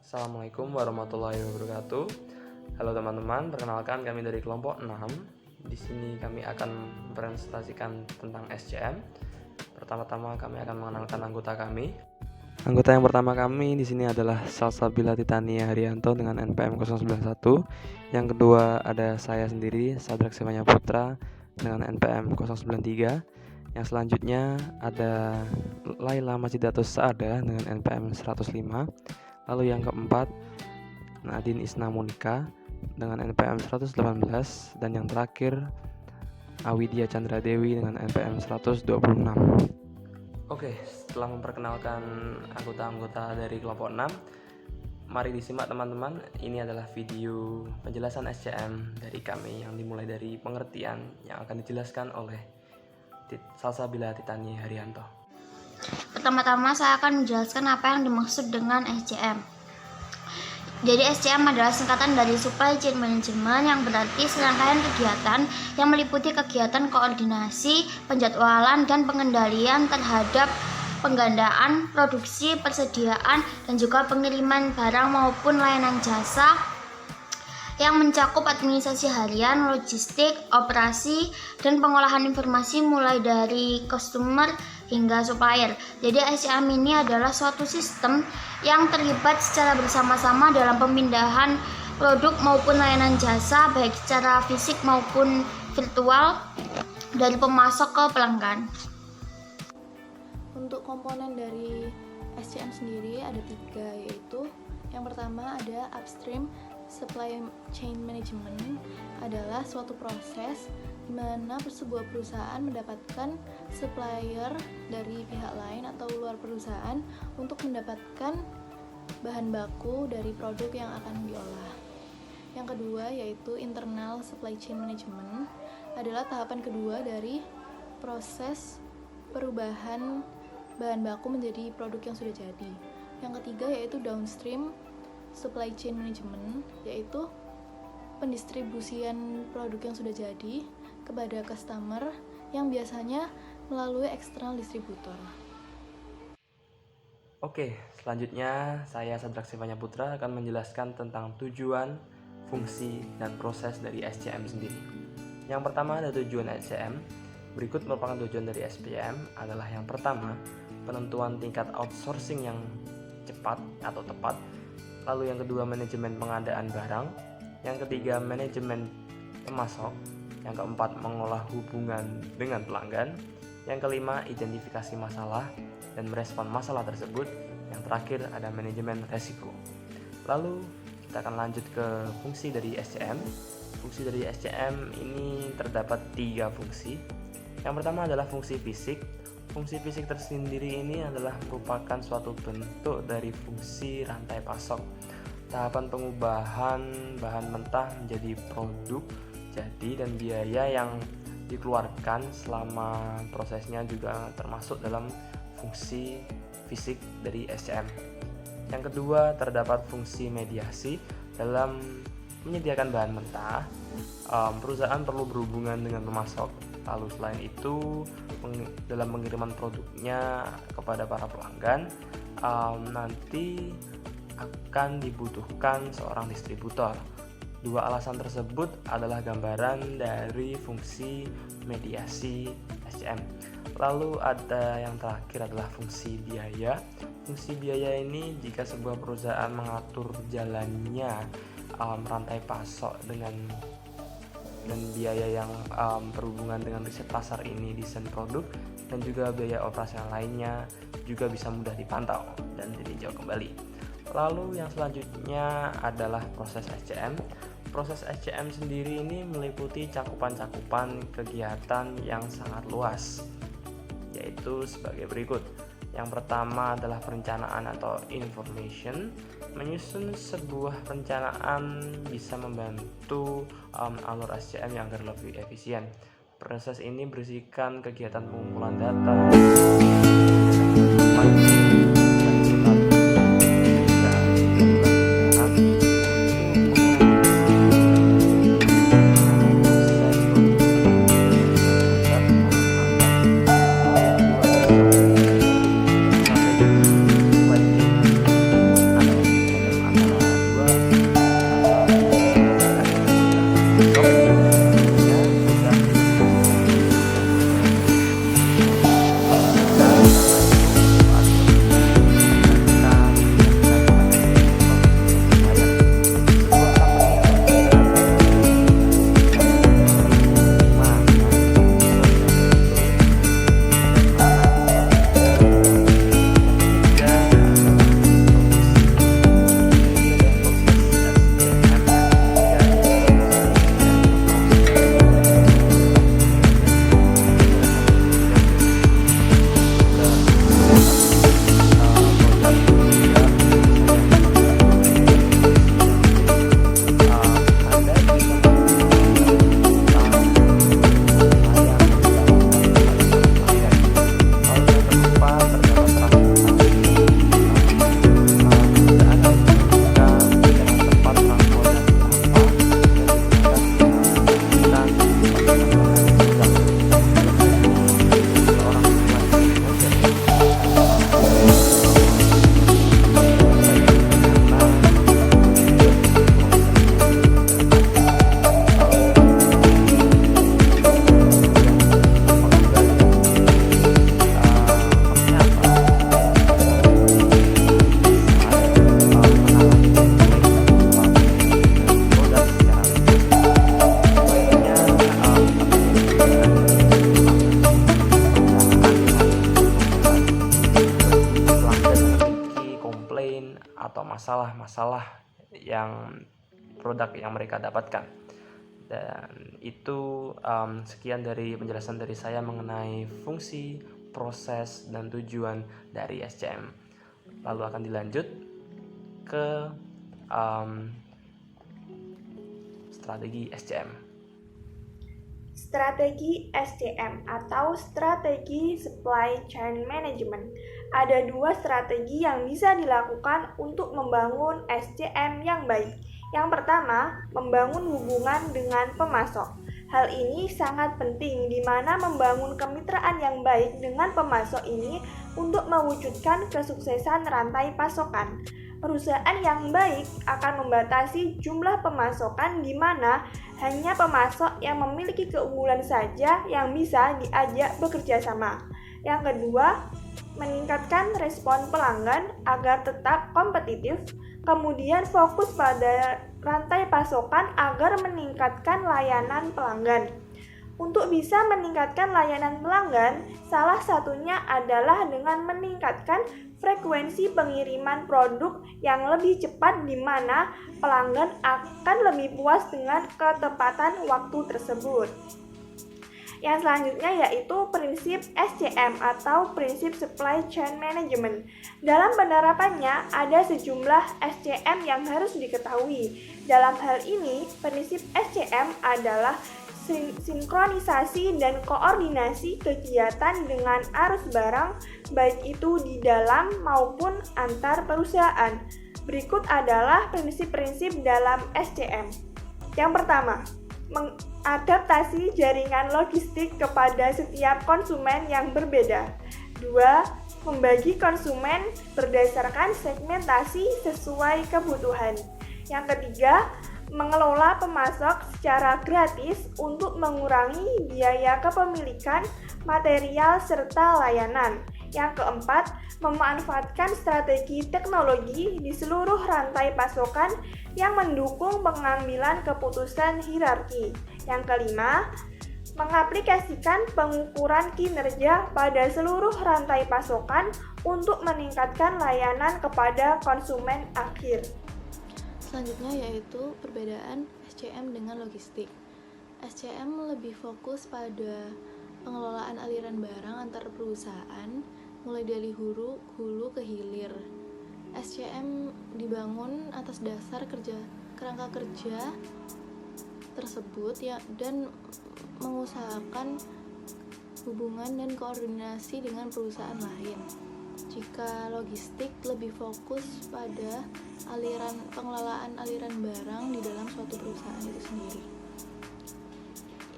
Assalamualaikum warahmatullahi wabarakatuh. Halo teman-teman, perkenalkan kami dari kelompok 6. Di sini kami akan mempresentasikan tentang SCM. Pertama-tama kami akan mengenalkan anggota kami. Anggota yang pertama kami di sini adalah Salsabila Titania Haryanto dengan NPM 091. Yang kedua ada saya sendiri, Sadrak Sewanya Putra dengan NPM 093. Yang selanjutnya ada Laila Majidatus Saada dengan NPM 105. Lalu yang keempat Nadine Isna Monika dengan NPM 118. Dan yang terakhir Awidya Chandra Dewi dengan NPM 126. Oke, setelah memperkenalkan anggota-anggota dari kelompok 6, mari disimak teman-teman. Ini adalah video penjelasan SCM dari kami yang dimulai dari pengertian yang akan dijelaskan oleh Salsabila Titania Haryanto. Pertama-tama saya akan menjelaskan apa yang dimaksud dengan SCM. Jadi SCM adalah singkatan dari Supply Chain Management, yang berarti serangkaian kegiatan yang meliputi kegiatan koordinasi, penjadwalan, dan pengendalian terhadap penggandaan, produksi, persediaan, dan juga pengiriman barang maupun layanan jasa yang mencakup administrasi harian, logistik, operasi, dan pengolahan informasi mulai dari customer hingga supplier. Jadi SCM ini adalah suatu sistem yang terlibat secara bersama-sama dalam pemindahan produk maupun layanan jasa, baik secara fisik maupun virtual, dari pemasok ke pelanggan. Untuk komponen dari SCM sendiri ada 3, yaitu yang pertama ada upstream. Supply Chain Management adalah suatu proses di mana sebuah perusahaan mendapatkan supplier dari pihak lain atau luar perusahaan untuk mendapatkan bahan baku dari produk yang akan diolah. Yang kedua yaitu Internal Supply Chain Management, adalah tahapan kedua dari proses perubahan bahan baku menjadi produk yang sudah jadi. Yang ketiga yaitu Downstream Supply Chain Management, yaitu pendistribusian produk yang sudah jadi kepada customer yang biasanya melalui eksternal distributor. Oke, selanjutnya saya Sadrak Sewanya Putra akan menjelaskan tentang tujuan, fungsi, dan proses dari SCM sendiri. Yang pertama ada tujuan SCM. Berikut merupakan tujuan dari SCM adalah yang pertama, penentuan tingkat outsourcing yang cepat atau tepat. Lalu yang kedua, manajemen pengadaan barang. Yang ketiga, manajemen pemasok. Yang keempat, mengolah hubungan dengan pelanggan. Yang kelima, identifikasi masalah dan merespon masalah tersebut. Yang terakhir ada manajemen resiko. Lalu kita akan lanjut ke fungsi dari SCM. Fungsi dari SCM ini terdapat 3 fungsi. Yang pertama adalah fungsi fisik. Fungsi fisik tersendiri ini adalah merupakan suatu bentuk dari fungsi rantai pasok. Tahapan pengubahan bahan mentah menjadi produk jadi dan biaya yang dikeluarkan selama prosesnya juga termasuk dalam fungsi fisik dari SCM. Yang kedua, terdapat fungsi mediasi. Dalam menyediakan bahan mentah, perusahaan perlu berhubungan dengan pemasok. Lalu selain itu, dalam pengiriman produknya kepada para pelanggan, nanti akan dibutuhkan seorang distributor. 2 alasan tersebut adalah gambaran dari fungsi mediasi SCM. Lalu ada yang terakhir adalah fungsi biaya. Fungsi biaya ini jika sebuah perusahaan mengatur jalannya rantai pasok dan biaya yang berhubungan dengan riset pasar ini, desain produk, dan juga biaya operasional lainnya juga bisa mudah dipantau dan ditinjau kembali. Lalu yang selanjutnya adalah proses SCM. Proses SCM sendiri ini meliputi cakupan-cakupan kegiatan yang sangat luas, yaitu sebagai berikut. Yang pertama adalah perencanaan atau information. Menyusun sebuah perencanaan bisa membantu alur SCM yang agar lebih efisien. Proses ini berisikan kegiatan pengumpulan data, atau masalah-masalah yang produk yang mereka dapatkan. Dan itu sekian dari penjelasan dari saya mengenai fungsi, proses, dan tujuan dari SCM. Lalu akan dilanjut ke strategi SCM. Strategi SCM atau strategi Supply Chain Management. Ada dua strategi yang bisa dilakukan untuk membangun SCM yang baik. Yang pertama, membangun hubungan dengan pemasok. Hal ini sangat penting di mana membangun kemitraan yang baik dengan pemasok ini untuk mewujudkan kesuksesan rantai pasokan. Perusahaan yang baik akan membatasi jumlah pemasokan di mana hanya pemasok yang memiliki keunggulan saja yang bisa diajak bekerja sama. Yang kedua, meningkatkan respon pelanggan agar tetap kompetitif, kemudian fokus pada rantai pasokan agar meningkatkan layanan pelanggan. Untuk bisa meningkatkan layanan pelanggan, salah satunya adalah dengan meningkatkan frekuensi pengiriman produk yang lebih cepat di mana pelanggan akan lebih puas dengan ketepatan waktu tersebut. Yang selanjutnya yaitu prinsip SCM atau prinsip Supply Chain Management. Dalam penerapannya ada sejumlah SCM yang harus diketahui. Dalam hal ini, prinsip SCM adalah sinkronisasi dan koordinasi kegiatan dengan arus barang, baik itu di dalam maupun antar perusahaan. Berikut adalah prinsip-prinsip dalam SCM. Yang pertama, mengadaptasi jaringan logistik kepada setiap konsumen yang berbeda. 2. Membagi konsumen berdasarkan segmentasi sesuai kebutuhan. Yang ketiga, mengelola pemasok secara gratis untuk mengurangi biaya kepemilikan, material, serta layanan. Yang keempat, memanfaatkan strategi teknologi di seluruh rantai pasokan yang mendukung pengambilan keputusan hierarki. Yang kelima, mengaplikasikan pengukuran kinerja pada seluruh rantai pasokan untuk meningkatkan layanan kepada konsumen akhir. Selanjutnya yaitu perbedaan SCM dengan logistik. SCM lebih fokus pada pengelolaan aliran barang antar perusahaan mulai dari hulu ke hilir. SCM dibangun atas dasar kerangka kerja tersebut dan mengusahakan hubungan dan koordinasi dengan perusahaan lain. Jika logistik lebih fokus pada pengelolaan aliran barang di dalam suatu perusahaan itu sendiri.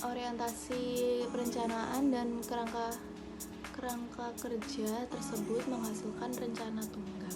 Orientasi perencanaan dan kerangka kerja tersebut menghasilkan rencana tunggal.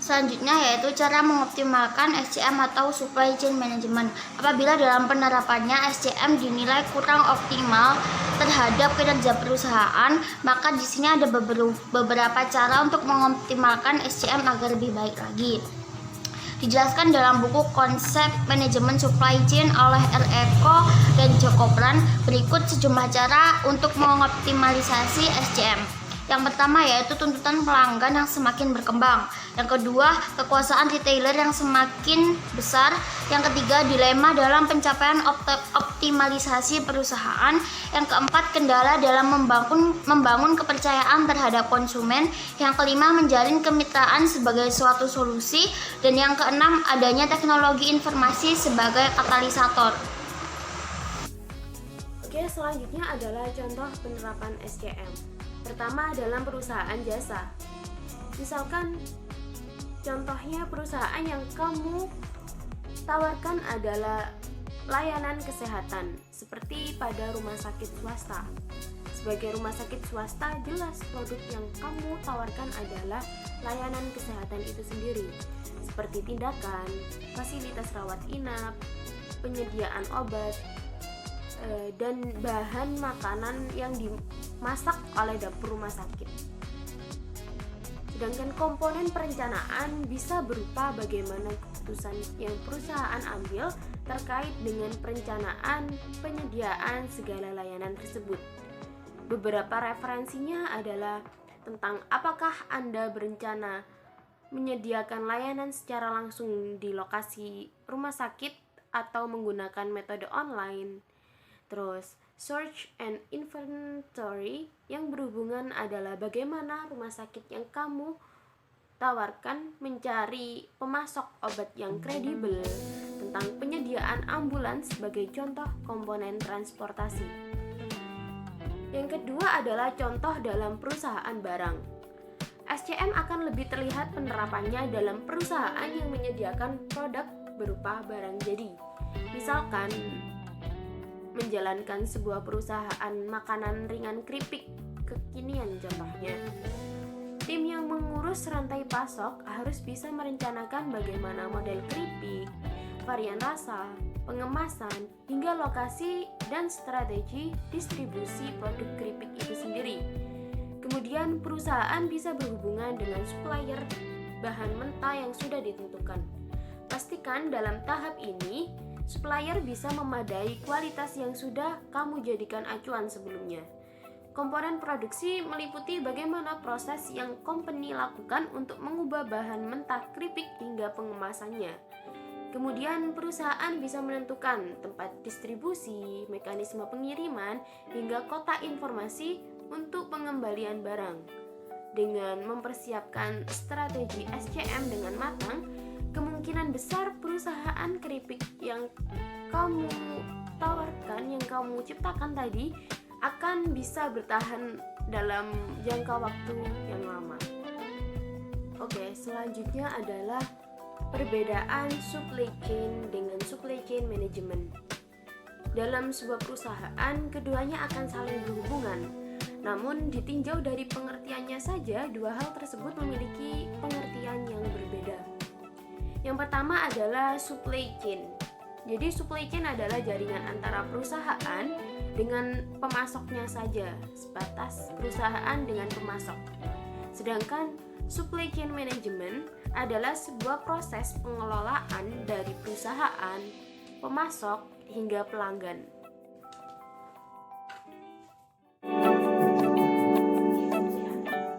Selanjutnya yaitu cara mengoptimalkan SCM atau Supply Chain Management. Apabila dalam penerapannya SCM dinilai kurang optimal terhadap kinerja perusahaan, maka di sini ada beberapa cara untuk mengoptimalkan SCM agar lebih baik lagi. Dijelaskan dalam buku Konsep Manajemen Supply Chain oleh R. Eko dan Joko Pran. Berikut sejumlah cara untuk mengoptimalisasi SCM. Yang pertama yaitu tuntutan pelanggan yang semakin berkembang. Yang kedua, kekuasaan retailer yang semakin besar. Yang ketiga, dilema dalam pencapaian optimalisasi perusahaan. Yang keempat, kendala dalam membangun kepercayaan terhadap konsumen. Yang kelima, menjalin kemitraan sebagai suatu solusi. Dan yang keenam, adanya teknologi informasi sebagai katalisator. Oke, selanjutnya adalah contoh penerapan SCM. Pertama, dalam perusahaan jasa. Misalkan contohnya perusahaan yang kamu tawarkan adalah layanan kesehatan, seperti pada rumah sakit swasta. Sebagai rumah sakit swasta, jelas produk yang kamu tawarkan adalah layanan kesehatan itu sendiri, seperti tindakan, fasilitas rawat inap, penyediaan obat, dan bahan makanan yang dimasak oleh dapur rumah sakit. Sedangkan komponen perencanaan bisa berupa bagaimana keputusan yang perusahaan ambil terkait dengan perencanaan penyediaan segala layanan tersebut. Beberapa referensinya adalah tentang apakah Anda berencana menyediakan layanan secara langsung di lokasi rumah sakit atau menggunakan metode online. Terus, search and inventory yang berhubungan adalah bagaimana rumah sakit yang kamu tawarkan mencari pemasok obat yang kredibel, tentang penyediaan ambulans sebagai contoh komponen transportasi. Yang kedua adalah contoh dalam perusahaan barang. SCM akan lebih terlihat penerapannya dalam perusahaan yang menyediakan produk berupa barang jadi. Misalkan menjalankan sebuah perusahaan makanan ringan keripik kekinian contohnya. Tim yang mengurus rantai pasok harus bisa merencanakan bagaimana model keripik, varian rasa, pengemasan, hingga lokasi dan strategi distribusi produk keripik itu sendiri. Kemudian perusahaan bisa berhubungan dengan supplier bahan mentah yang sudah ditentukan. Pastikan dalam tahap ini, supplier bisa memadai kualitas yang sudah kamu jadikan acuan sebelumnya. Komponen produksi meliputi bagaimana proses yang company lakukan untuk mengubah bahan mentah keripik hingga pengemasannya. Kemudian perusahaan bisa menentukan tempat distribusi, mekanisme pengiriman, hingga kotak informasi untuk pengembalian barang. Dengan mempersiapkan strategi SCM dengan matang, kemungkinan besar perusahaan keripik yang kamu tawarkan, yang kamu ciptakan tadi, akan bisa bertahan dalam jangka waktu yang lama. Oke, selanjutnya adalah perbedaan supply chain dengan supply chain management. Dalam sebuah perusahaan, keduanya akan saling berhubungan. Namun, ditinjau dari pengertiannya saja, dua hal tersebut memiliki pengertian yang berbeda. Yang pertama adalah supply chain. Jadi, supply chain adalah jaringan antara perusahaan dengan pemasoknya saja, sebatas perusahaan dengan pemasok. Sedangkan supply chain management adalah sebuah proses pengelolaan dari perusahaan, pemasok, hingga pelanggan.